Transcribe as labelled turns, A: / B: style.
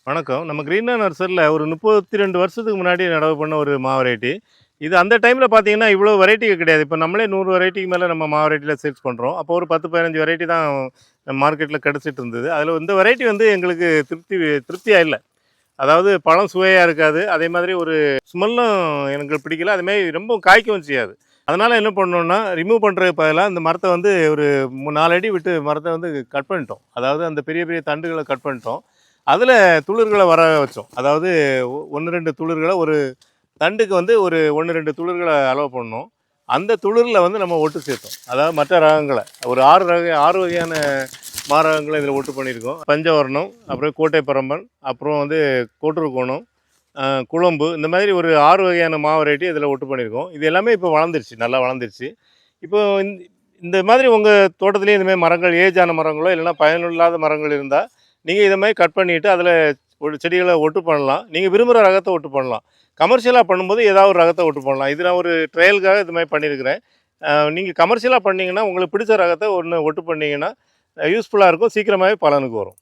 A: வணக்கம். நம்ம கிரீனா நர்சரில ஒரு 32 வருஷத்துக்கு முன்னாடி நடவு பண்ண ஒரு மா வெரைட்டி. இது அந்த டைம்ல பார்த்தீங்கன்னா, இவ்வளோ வெரைட்டி கிடையாது. இப்ப நம்மளே 100 வெரைட்டிக்கு மேல நம்ம மா வெரைட்டில சேல்ஸ் பண்றோம். அப்போ ஒரு 10, 15 வெரைட்டி தான் மார்க்கெட்ல கிடைச்சிட்டு இருந்தது. அதில இந்த வெரைட்டி வந்து எங்களுக்கு திருப்தியா இல்ல. அதாவது பழம் சுவையா இருக்காது. அதே மாதிரி ஒரு ஸ்மெல்லும் எனக்கு பிடிக்கல. அதேமாரி ரொம்ப காய்க்கவும் செய்யாது. அதனால என்ன பண்ணோம்னா, ரிமூவ் பண்றதுக்கு பதிலா இந்த மரத்த வந்து ஒரு 4 அடி விட்டு மரத்த வந்து கட் பண்ணிட்டோம். அதாவது அந்த பெரிய பெரிய தண்டுகள கட் பண்ணிட்டோம். அதில துளிர்கள வர வச்சோம். அதாவது 1, 2 துளிர்கள ஒரு தண்டுக்கு வந்து ஒரு 1, 2 துளிர்கள அலோவ் பண்ணோம். அந்த துளிர்ல வந்து நம்ம ஒட்டு சேர்த்தோம். அதாவது மற்ற ரகங்கள ஒரு 6 வகையான ரகங்கள இதில ஒட்டு பண்ணியிருக்கோம். பஞ்சவர்ணம், அப்புறம் கோட்டை பரம்பன், அப்புறம் வந்து கோட்டூர்கோணம், குழம்பு இந்த மாதிரி ஒரு 6 வகையான வெரைட்டி இதில ஒட்டு பண்ணியிருக்கோம். இது எல்லாமே இப்போ வளர்ந்துருச்சு. நல்லா வளர்ந்துருச்சு. இப்போ இந்த மாதிரி உங்க தோட்டத்திலேயே இந்த மாதிரி மரங்கள் ஏஜ் ஆன மரங்களோ இல்லைன்னா பயனில்லாத மரங்கள் இருந்தா, நீங்க இத மாரி கட் பண்ணிட்டு அதில ஒரு செடிகள ஒட்டு பண்ணலாம். நீங்க விரும்புற ரகத்த ஒட்டு பண்ணலாம். கமர்ஷியலா பண்ணும்போது ஏதாவது ஒரு ரகத்த ஒட்டு பண்ணலாம். இது நான் ஒரு ட்ரையலுக்காக இது மாரி பண்ணியிருக்கிறேன். நீங்க கமர்ஷியலா பண்ணீங்கன்னா, உங்களுக்கு பிடிச்ச ரகத்த ஒண்ணு ஒட்டு பண்ணீங்கன்னா, யூஸ்ஃபுல்லா இருக்கும். சீக்கிரமாவே பலனுக்கு வரும்.